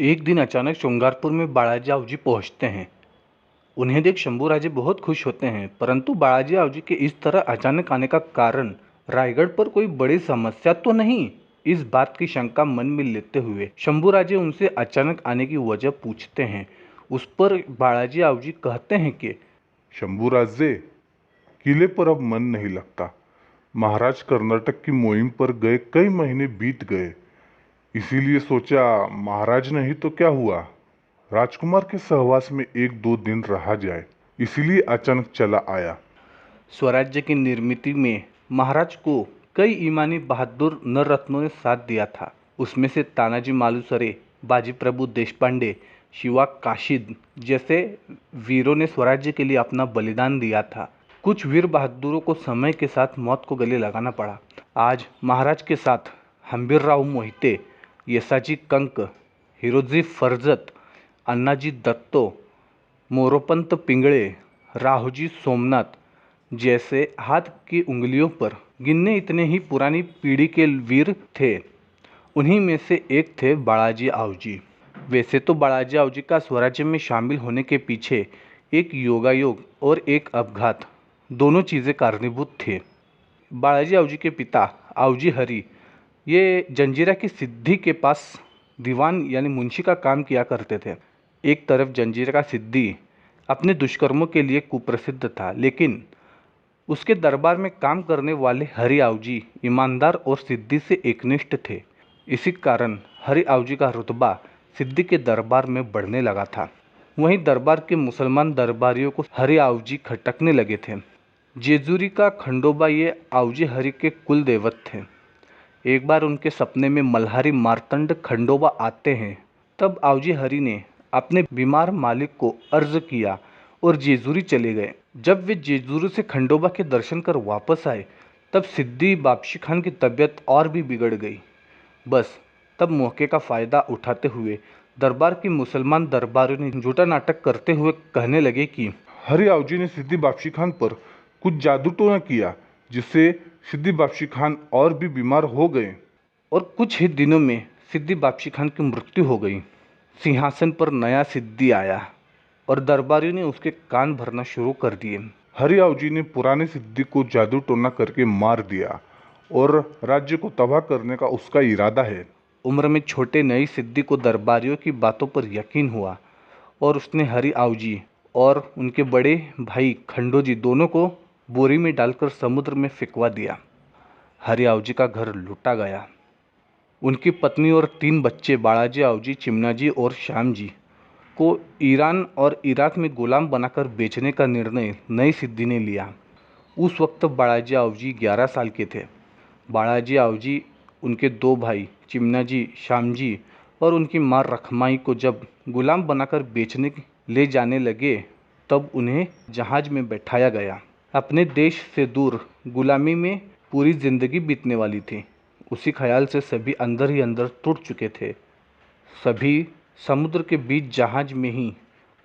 एक दिन अचानक श्रृंगारपुर में बालाजी आवजी पहुंचते हैं। उन्हें देख शंभूराजे बहुत खुश होते हैं, परंतु बालाजी आवजी के इस तरह अचानक आने का कारण रायगढ़ पर कोई बड़ी समस्या तो नहीं, इस बात की शंका मन में लेते हुए शंभूराजे उनसे अचानक आने की वजह पूछते हैं। उस पर बालाजी आवजी कहते हैं कि शंभूराजे, किले पर अब मन नहीं लगता। महाराज कर्नाटक की मुहिम पर गए कई महीने बीत गए, इसीलिए सोचा महाराज नहीं तो क्या हुआ, राजकुमार के सहवास में एक दो दिन रहा जाए, इसीलिए अचानक चला आया। स्वराज्य की निर्मित में महाराज को कई ईमानी बहादुर नररत्नों ने साथ दिया था। उसमें से तानाजी मालुसरे, बाजी प्रभु देशपांडे, शिवा काशिद जैसे वीरों ने स्वराज्य के लिए अपना बलिदान दिया था। कुछ वीर बहादुरों को समय के साथ मौत को गले लगाना पड़ा। आज महाराज के साथ हंबीरराव मोहिते, यसाजी कंक, हिरोजी फर्जत, अन्नाजी दत्तो, मोरोपंत पिंगळे, राहुजी सोमनाथ जैसे हाथ की उंगलियों पर गिनने इतने ही पुरानी पीढ़ी के वीर थे। उन्हीं में से एक थे बालाजी आवजी। वैसे तो बालाजी आवजी का स्वराज्य में शामिल होने के पीछे एक योगायोग और एक अपघात, दोनों चीज़ें कारणीभूत थे। बालाजी आवजी के पिता आवजी हरि ये जंजीरा की सिद्धि के पास दीवान यानी मुंशी का काम किया करते थे। एक तरफ जंजीरा का सिद्धि अपने दुष्कर्मों के लिए कुप्रसिद्ध था, लेकिन उसके दरबार में काम करने वाले हरि आवजी ईमानदार और सिद्धि से एकनिष्ठ थे। इसी कारण हरि आवजी का रुतबा सिद्धि के दरबार में बढ़ने लगा था। वहीं दरबार के मुसलमान दरबारियों को हरि आवजी खटकने लगे थे। जेजूरी का खंडोबा ये आवजी हरि के कुल देवत थे। एक बार उनके सपने में मल्हारी मार्तंड खंडोबा आते हैं। तब आवजी हरि ने अपने बीमार मालिक को अर्ज किया और जेजूरी चले गए। जब वे जेजूरी से खंडोबा के दर्शन कर वापस आए, तब सिद्दी बादशाह खान की तबीयत और भी बिगड़ गई। बस तब मौके का फ़ायदा उठाते हुए दरबार के मुसलमान दरबारियों ने झूठा नाटक करते हुए कहने लगे कि हरि आवजी ने सिद्दी बादशाह खान पर कुछ जादू टोना किया, जिससे सिद्दी बादशाह खान और भी बीमार हो गए और कुछ ही दिनों में सिद्दी बादशाह खान की मृत्यु हो गई। सिंहासन पर नया सिद्दी आया और दरबारियों ने उसके कान भरना शुरू कर दिए। हरि आवजी ने पुराने सिद्दी को जादू टोना करके मार दिया और राज्य को तबाह करने का उसका इरादा है। उम्र में छोटे नई सिद्दी को दरबारियों की बातों पर यकीन हुआ और उसने हरि आवजी और उनके बड़े भाई खंडोजी दोनों को बोरी में डालकर समुद्र में फेंकवा दिया। हरि आवजी का घर लूटा गया। उनकी पत्नी और 3 बच्चे बालाजी आवजी, चिमनाजी और श्यामजी को ईरान और इराक में गुलाम बनाकर बेचने का निर्णय नई सिद्दी ने लिया। उस वक्त बालाजी आवजी 11 साल के थे। बालाजी आवजी उनके 2 भाई चिमनाजी, श्यामजी और उनकी मां रखमाई को जब गुलाम बनाकर बेचने ले जाने लगे, तब उन्हें जहाज में बैठाया गया। अपने देश से दूर गुलामी में पूरी जिंदगी बीतने वाली थी, उसी ख्याल से सभी अंदर ही अंदर टूट चुके थे। सभी समुद्र के बीच जहाज में ही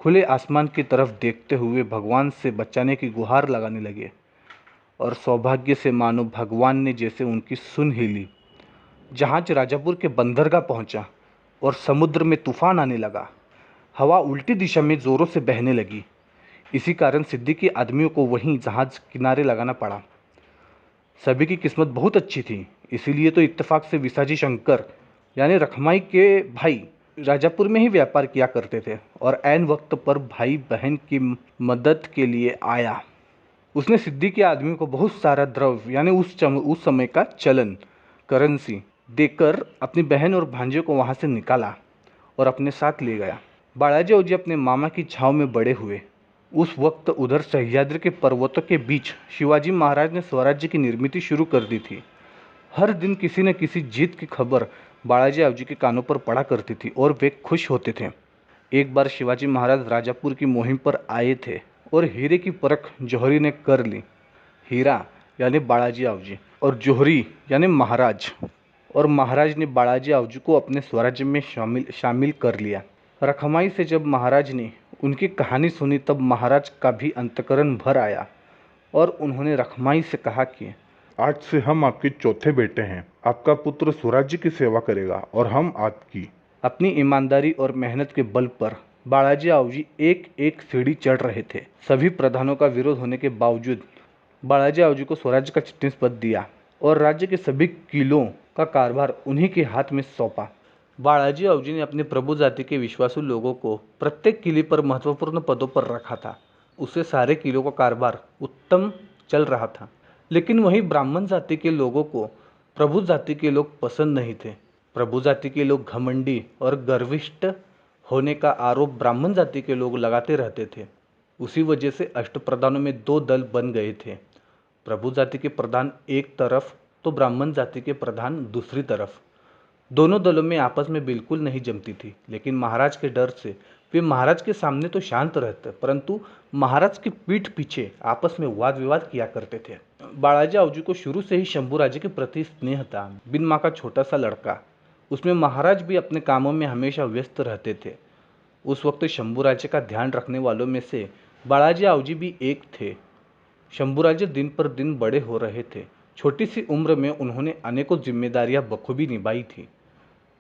खुले आसमान की तरफ देखते हुए भगवान से बचाने की गुहार लगाने लगे और सौभाग्य से मानो भगवान ने जैसे उनकी सुन ही ली। जहाज राजापुर के बंदरगाह पहुंचा और समुद्र में तूफान आने लगा। हवा उल्टी दिशा में जोरों से बहने लगी। इसी कारण सिद्दी के आदमियों को वहीं जहाज किनारे लगाना पड़ा। सभी की किस्मत बहुत अच्छी थी, इसीलिए तो इत्तेफाक से विसाजी शंकर यानी रखमाई के भाई राजापुर में ही व्यापार किया करते थे और ऐन वक्त पर भाई बहन की मदद के लिए आया। उसने सिद्दी के आदमियों को बहुत सारा द्रव्य यानी उस समय का चलन करेंसी देकर अपनी बहन और भांजे को वहां से निकाला और अपने साथ ले गया। बालाजी आवजी अपने मामा की छाव में बड़े हुए। उस वक्त उधर सह्याद्री के पर्वतों के बीच शिवाजी महाराज ने स्वराज्य की निर्मित शुरू कर दी थी। हर दिन किसी न किसी जीत की खबर बालाजी आवजी के कानों पर पड़ा करती थी और वे खुश होते थे। एक बार शिवाजी महाराज राजापुर की मुहिम पर आए थे और हीरे की परख जौहरी ने कर ली। हीरा यानी बालाजी आवजी और जौहरी यानी महाराज, और महाराज ने बालाजी आवजी को अपने स्वराज्य में शामिल कर लिया। रखमाई से जब महाराज ने उनकी कहानी सुनी, तब महाराज का भी अंतकरण भर आया और उन्होंने रखमाई से कहा कि आज से हम आपके चौथे बेटे हैं। आपका पुत्र स्वराज्य की सेवा करेगा और हम आपकी। अपनी ईमानदारी और मेहनत के बल पर बालाजी आवजी एक एक सीढ़ी चढ़ रहे थे। सभी प्रधानों का विरोध होने के बावजूद बालाजी आवजी को स्वराज्य का चिटनीस पद दिया और राज्य के सभी किलों का कारभार उन्हीं के हाथ में सौंपा। बालाजी आवजी ने अपने प्रभु जाति के विश्वासु लोगों को प्रत्येक किले पर महत्वपूर्ण पदों पर रखा था। उससे सारे किलों का कारभार उत्तम चल रहा था। लेकिन वहीं ब्राह्मण जाति के लोगों को प्रभु जाति के लोग पसंद नहीं थे। प्रभु जाति के लोग घमंडी और गर्विष्ठ होने का आरोप ब्राह्मण जाति के लोग लगाते रहते थे। उसी वजह से अष्टप्रधानों में दो दल बन गए थे। प्रभु जाति के प्रधान एक तरफ तो ब्राह्मण जाति के प्रधान दूसरी तरफ। दोनों दलों में आपस में बिल्कुल नहीं जमती थी। लेकिन महाराज के डर से वे महाराज के सामने तो शांत रहते, परंतु महाराज की पीठ पीछे आपस में वाद विवाद किया करते थे। बालाजी आवजी को शुरू से ही शंभूराजे के प्रति स्नेह था। बिन माँ का छोटा सा लड़का, उसमें महाराज भी अपने कामों में हमेशा व्यस्त रहते थे। उस वक्त शंभूराजे का ध्यान रखने वालों में से बालाजी आवजी भी एक थे। शंभूराजे दिन पर दिन बड़े हो रहे थे। छोटी सी उम्र में उन्होंने अनेकों जिम्मेदारियां बखूबी निभाई थी,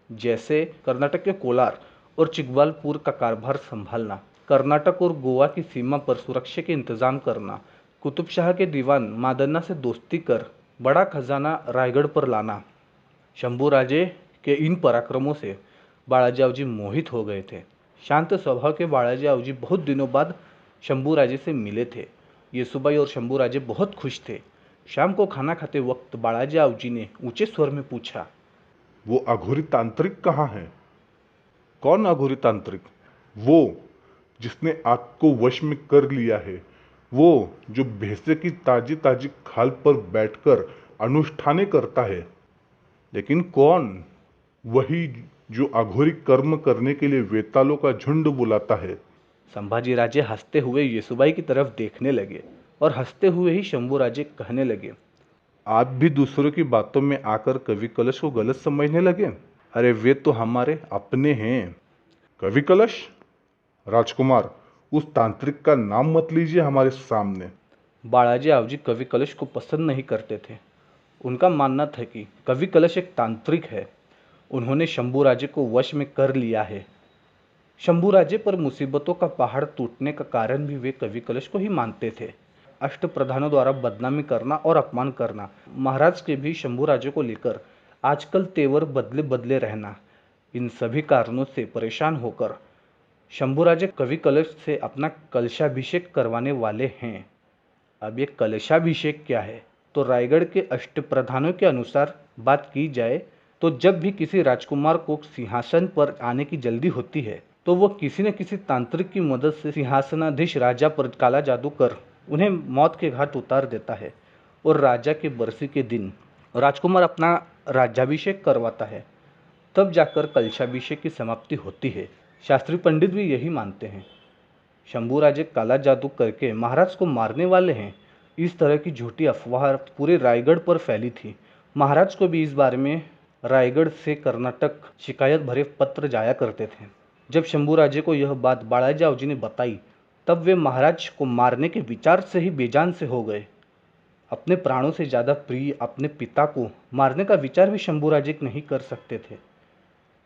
जैसे कर्नाटक के कोलार और चिकबालपुर का कारभार संभालना, कर्नाटक और गोवा की सीमा पर सुरक्षा के इंतजाम करना, कुतुब शाह के दीवान मादन्ना से दोस्ती कर बड़ा खजाना रायगढ़ पर लाना। शंभूराजे के इन पराक्रमों से बालाजी आवजी मोहित हो गए थे। शांत स्वभाव के बालाजी आवजी बहुत दिनों बाद शंभूराजे से मिले थे। येसुबाई और शंभूराजे बहुत खुश थे। शाम को खाना खाते वक्त बालाजी आवजी ने ऊंचे स्वर में पूछा, वो अघोरी तांत्रिक कहाँ है? कौन अघोरी तांत्रिक? वो जिसने आग को वश में कर लिया है, वो जो भैंसे की ताजी ताजी खाल पर बैठकर अनुष्ठाने करता है। लेकिन कौन? वही जो अघोरी कर्म करने के लिए वेतालों का झुंड बुलाता है। संभाजी राजे हंसते हुए येसुबाई की तरफ देखने लगे और हंसते हुए ही शंभूराजे कहने लगे, आप भी दूसरों की बातों में आकर कवि कलश को गलत समझने लगे। अरे वे तो हमारे अपने हैं। कवि कलश? राजकुमार, उस तांत्रिक का नाम मत लीजिए हमारे सामने। बालाजी आवजी कवि कलश को पसंद नहीं करते थे। उनका मानना था कि कवि कलश एक तांत्रिक है। उन्होंने शंभूराजे को वश में कर लिया है। शंभूराजे पर मुसीबतों का पहाड़ टूटने का कारण भी वे कवि कलश को ही मानते थे। अष्टप्रधानों द्वारा बदनामी करना और अपमान करना, महाराज के भी शंभूराजे को लेकर आजकल तेवर बदले बदले रहना, इन सभी कारणों से परेशान होकर शंभूराजे कवि कलश से अपना कलशाभिषेक करवाने वाले हैं। अब ये कलशाभिषेक क्या है, तो रायगढ़ के अष्टप्रधानों के अनुसार बात की जाए तो जब भी किसी राजकुमार को सिंहासन पर आने की जल्दी होती है तो वह किसी न किसी तांत्रिक की मदद से सिंहासनाधीश राजा पर काला जादू कर उन्हें मौत के घाट उतार देता है और राजा के बरसी के दिन राजकुमार अपना राज्याभिषेक करवाता है। तब जाकर कलशाभिषेक की समाप्ति होती है। शास्त्री पंडित भी यही मानते हैं। शंभूराजे काला जादू करके महाराज को मारने वाले हैं, इस तरह की झूठी अफवाह पूरे रायगढ़ पर फैली थी। महाराज को भी इस बारे में रायगढ़ से कर्नाटक शिकायत भरे पत्र जाया करते थे। जब शंभूराजे को यह बात बालाजी आवजी ने बताई तब वे महाराज को मारने के विचार से ही बेजान से हो गए। अपने प्राणों से ज़्यादा प्रिय अपने पिता को मारने का विचार भी शंभूराजे नहीं कर सकते थे।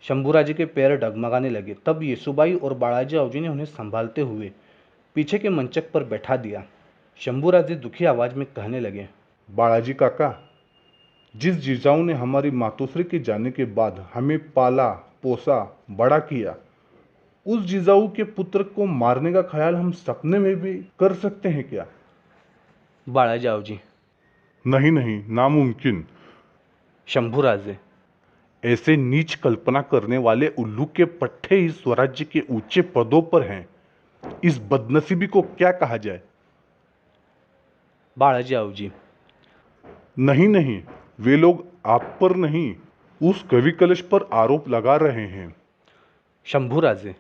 शंभूराजे के पैर डगमगाने लगे। तब येसुबाई और बालाजी आवजी ने उन्हें संभालते हुए पीछे के मंचक पर बैठा दिया। शंभूराजे दुखी आवाज में कहने लगे, बालाजी काका, जिस जिजाऊ ने हमारी मातोश्री के जाने के बाद हमें पाला पोसा बड़ा किया, उस जिजाऊ के पुत्र को मारने का ख्याल हम सपने में भी कर सकते हैं क्या? बालाजी आवजी, नहीं नहीं, नामुमकिन। शंभूराजे, ऐसे नीच कल्पना करने वाले उल्लू के पट्टे इस स्वराज्य के ऊंचे पदों पर हैं। इस बदनसीबी को क्या कहा जाए? बालाजी आवजी, नहीं नहीं, वे लोग आप पर नहीं, उस कवि कलश पर आरोप लगा रहे हैं। शंभूराजे,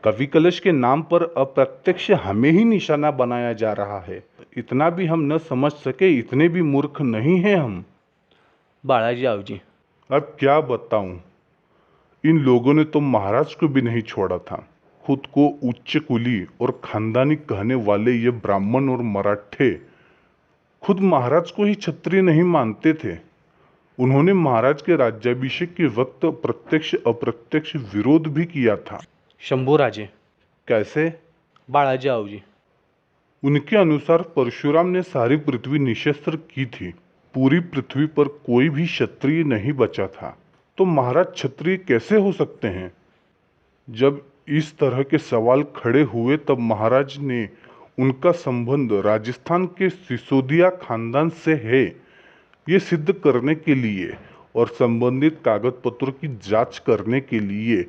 कवि कलश के नाम पर अप्रत्यक्ष हमें ही निशाना बनाया जा रहा है। इतना भी हम न समझ सके, इतने भी मूर्ख नहीं हैं हम। बालाजी आवजी, अब क्या बताऊं, इन लोगों ने तो महाराज को भी नहीं छोड़ा था। खुद को उच्च कुली और खानदानी कहने वाले ये ब्राह्मण और मराठे खुद महाराज को ही क्षत्रिय नहीं मानते थे। उन्होंने महाराज के राज्याभिषेक के वक्त प्रत्यक्ष अप्रत्यक्ष विरोध भी किया था। शंभूराजे। कैसे? बाळाजी आवजी। उनके अनुसार परशुराम ने सारी पृथ्वी निशस्त्र की थी। पूरी पृथ्वी पर कोई भी क्षत्रिय नहीं बचा था। तो महाराज क्षत्रिय कैसे हो सकते हैं? जब इस तरह के सवाल खड़े हुए तब महाराज ने उनका संबंध राजस्थान के सिसोदिया खानदान से है ये सिद्ध करने के लिए और संबंधित कागज पत्रों की जांच करने के लिए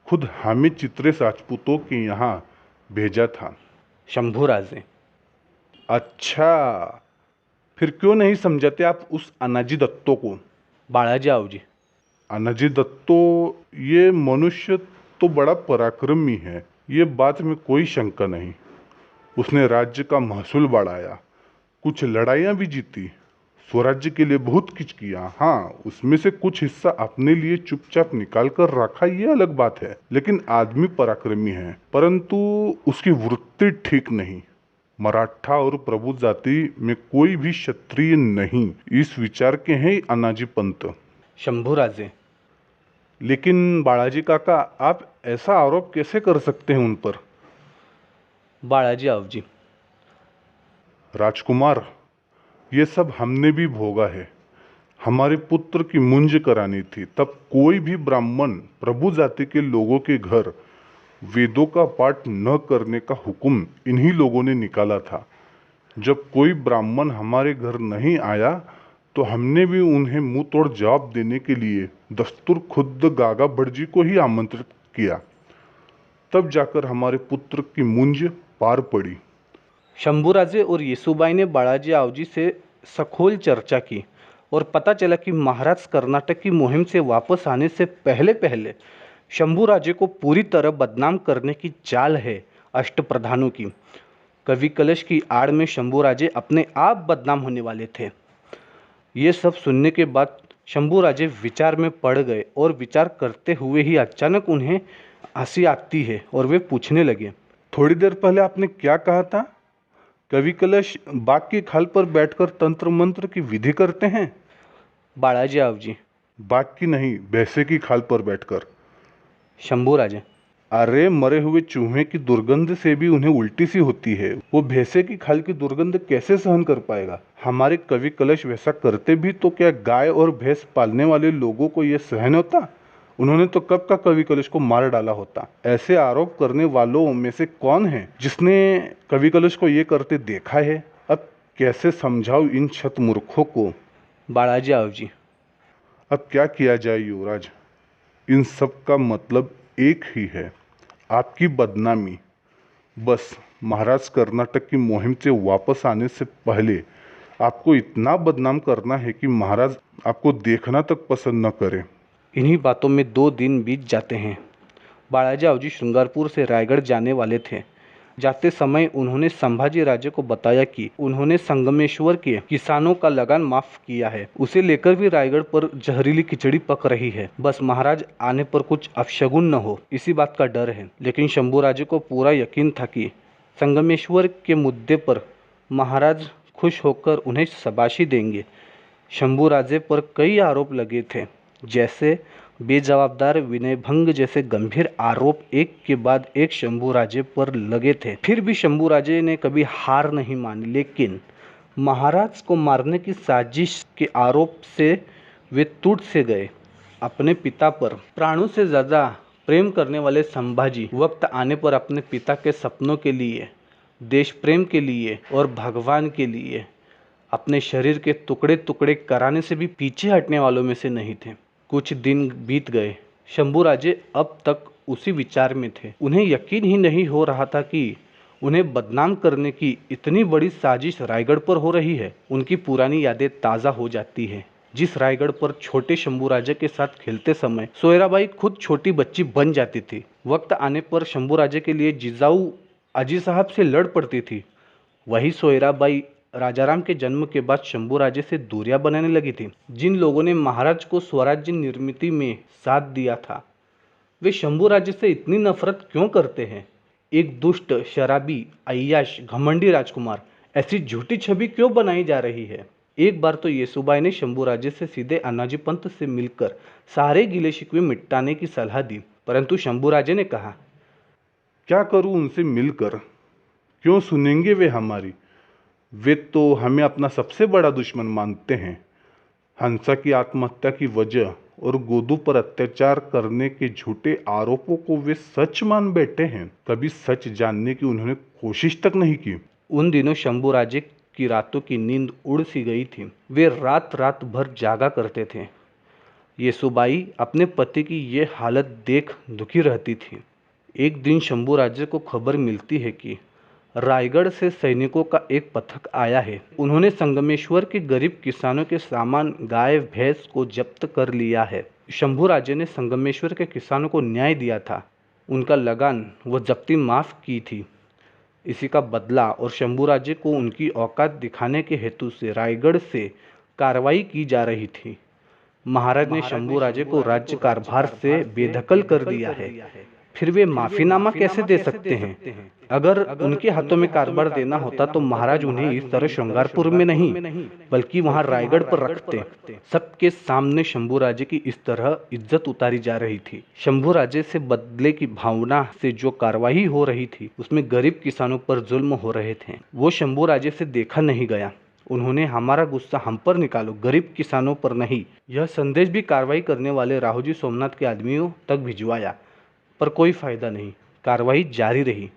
खुद हामिद चित्रेश राजपूतों के यहाँ भेजा था। शंभूराजे। अच्छा, फिर क्यों नहीं समझाते आप उस अनाजी दत्तो को? बाळाजी आवजी। अनाजी दत्तो ये मनुष्य तो बड़ा पराक्रमी है, ये बात में कोई शंका नहीं। उसने राज्य का महसूल बढ़ाया, कुछ लड़ाइयाँ भी जीती, स्वराज्य के लिए बहुत कुछ किया। हाँ, उसमें से कुछ हिस्सा अपने लिए चुपचाप निकाल कर रखा, ये अलग बात है। लेकिन आदमी पराक्रमी है, परंतु उसकी वृत्ति ठीक नहीं। मराठा और प्रभु जाति में कोई भी क्षत्रिय नहीं, इस विचार के हैं अनाजी पंत। शंभूराजे। लेकिन बालाजी काका, आप ऐसा आरोप कैसे कर सकते हैं उन पर? बाळाजी आवजी। राजकुमार, ये सब हमने भी भोगा है। हमारे पुत्र की मुंज करानी थी, तब कोई भी ब्राह्मण प्रभु जाति के लोगों के घर वेदों का पाठ न करने का हुक्म इन्हीं लोगों ने निकाला था। जब कोई ब्राह्मण हमारे घर नहीं आया तो हमने भी उन्हें मुंह तोड़ जवाब देने के लिए दस्तूर खुद गागा भटजी को ही आमंत्रित किया। तब जाकर हमारे पुत्र की मुंज पार पड़ी। शंभूराजे और येसुबाई ने बाळाजी आवजी से सखोल चर्चा की और पता चला कि महाराज कर्नाटक की मुहिम से वापस आने से पहले पहले शंभूराजे को पूरी तरह बदनाम करने की चाल है अष्टप्रधानों की। कवि कलश की आड़ में शंभूराजे अपने आप बदनाम होने वाले थे। ये सब सुनने के बाद शंभूराजे विचार में पड़ गए और विचार करते हुए ही अचानक उन्हें हंसी आती है और वे पूछने लगे, थोड़ी देर पहले आपने क्या कहा था? कवि कलश बाग की खाल पर बैठकर तंत्र मंत्र की विधि करते हैं? बाळाजी आवजी। बाग की नहीं, भैंसे की खाल पर बैठकर। शंभूराजे। अरे, मरे हुए चूहे की दुर्गंध से भी उन्हें उल्टी सी होती है, वो भैंसे की खाल की दुर्गंध कैसे सहन कर पाएगा? हमारे कवि कलश वैसा करते भी तो क्या गाय और भैंस पालने वाले लोगों को यह सहन होता? उन्होंने तो कब का कवि कलश को मार डाला होता। ऐसे आरोप करने वालों में से कौन है जिसने कवि कलश को ये करते देखा है? अब कैसे समझाओ इन शतमूर्खों को? बाळाजी आवजी। अब क्या किया जाए युवराज? इन सब का मतलब एक ही है, आपकी बदनामी। बस महाराज कर्नाटक की मुहिम से वापस आने से पहले आपको इतना बदनाम करना है कि महाराज आपको देखना तक पसंद न करें। इन्हीं बातों में 2 दिन बीत जाते हैं। बाळाजी आवजी श्रृंगारपुर से रायगढ़ जाने वाले थे। जाते समय उन्होंने संभाजी राजे को बताया कि उन्होंने संगमेश्वर के किसानों का लगान माफ किया है। उसे लेकर भी रायगढ़ पर जहरीली खिचड़ी पक रही है। बस महाराज आने पर कुछ अपशगुन न हो, इसी बात का डर है। लेकिन शंभूराजे को पूरा यकीन था कि संगमेश्वर के मुद्दे पर महाराज खुश होकर उन्हें शाबाशी देंगे। शंभूराजे पर कई आरोप लगे थे, जैसे बेजवाबदार विनयभंग जैसे गंभीर आरोप एक के बाद एक शंभूराजे पर लगे थे। फिर भी शंभूराजे ने कभी हार नहीं मानी। लेकिन महाराज को मारने की साजिश के आरोप से वे टूट से गए। अपने पिता पर प्राणों से ज़्यादा प्रेम करने वाले संभाजी वक्त आने पर अपने पिता के सपनों के लिए, देश प्रेम के लिए और भगवान के लिए अपने शरीर के टुकड़े टुकड़े कराने से भी पीछे हटने वालों में से नहीं थे। कुछ दिन बीत गए। शंभूराजे अब तक उसी विचार में थे। उन्हें यकीन ही नहीं हो रहा था कि उन्हें बदनाम करने की इतनी बड़ी साजिश रायगढ़ पर हो रही है। उनकी पुरानी यादें ताज़ा हो जाती है। जिस रायगढ़ पर छोटे शंभूराजे के साथ खेलते समय सोयराबाई खुद छोटी बच्ची बन जाती थी, वक्त आने पर शंभूराजे के लिए जिजाऊ अजी साहब से लड़ पड़ती थी, वही सोयराबाई राजाराम के जन्म के बाद शंभूराजे से दूरियां बनाने लगी थी। जिन लोगों ने महाराज को स्वराज्य निर्मित में साथ दिया था, वे शंभूराजे से इतनी नफरत क्यों करते हैं? एक दुष्ट, शराबी, अय्याश, घमंडी राजकुमार, ऐसी झूठी छवि क्यों बनाई जा रही है? एक बार तो येसुबाई ने शंभूराजे से सीधे अनाजी पंत से मिलकर सारे गिले शिकवे मिटाने की सलाह दी, परंतु शंभूराजे ने कहा, क्या करूं उनसे मिलकर? क्यों सुनेंगे वे हमारी? वे तो हमें अपना सबसे बड़ा दुश्मन मानते हैं। हंसा की आत्महत्या की वजह और गोदू पर अत्याचार करने के झूठे आरोपों को वे सच मान बैठे हैं। कभी सच जानने की उन्होंने कोशिश तक नहीं की। उन दिनों शंभूराजे की रातों की नींद उड़ सी गई थी। वे रात रात भर जागा करते थे। येसुबाई अपने पति की ये हालत देख दुखी रहती थी। एक दिन शंभूराजे को खबर मिलती है कि रायगढ़ से सैनिकों का एक पथक आया है। उन्होंने संगमेश्वर के गरीब किसानों के सामान, गाय भैंस को जब्त कर लिया है। शंभूराजे ने संगमेश्वर के किसानों को न्याय दिया था, उनका लगान व जब्ती माफ की थी। इसी का बदला और शंभूराजे को उनकी औकात दिखाने के हेतु से रायगढ़ से कार्रवाई की जा रही थी। महाराज ने शंभूराजे को राज्य कारभार से बेदखल कर दिया है। फिर वे माफीनामा कैसे दे सकते हैं? अगर उनके हाथों में कारभार देना होता तो महाराज उन्हें इस तरह श्रृंगारपुर में नहीं बल्कि वहां रायगढ़ पर रखते। सबके सामने शंभूराजे की इस तरह इज्जत उतारी जा रही थी। शंभूराजे से बदले की भावना से जो कार्रवाई हो रही थी उसमें गरीब किसानों पर जुल्म हो रहे थे। वो शंभूराजे से देखा नहीं गया। उन्होंने हमारा गुस्सा हम पर निकालो, गरीब किसानों पर नहीं, यह संदेश भी कार्रवाई करने वाले राहुजी सोमनाथ के आदमियों तक भिजवाया, पर कोई फायदा नहीं। कार्रवाई जारी रही।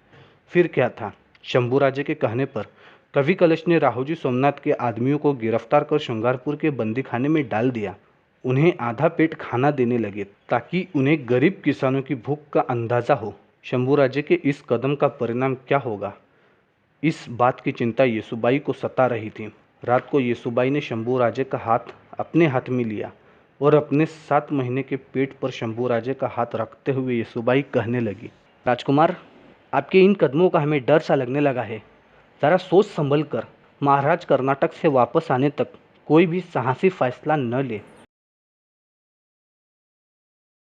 फिर क्या था? शंभूराजे के कहने पर कवि कलश ने राहुजी सोमनाथ के आदमियों को गिरफ्तार कर श्रृंगारपुर के बंदीखाने में डाल दिया। उन्हें आधा पेट खाना देने लगे ताकि उन्हें गरीब किसानों की भूख का अंदाजा हो। शंभूराजे के इस कदम का परिणाम क्या होगा, इस बात की चिंता येसुबाई को सता रही थी। रात को येसुबाई ने शंभूराजे का हाथ अपने हाथ में लिया और अपने 7 महीने के पेट पर शंभूराजे का हाथ रखते हुए येसुबाई कहने लगी, राजकुमार, आपके इन कदमों का हमें डर सा लगने लगा है। ज़रा सोच संभल कर महाराज कर्नाटक से वापस आने तक कोई भी साहसी फैसला न ले।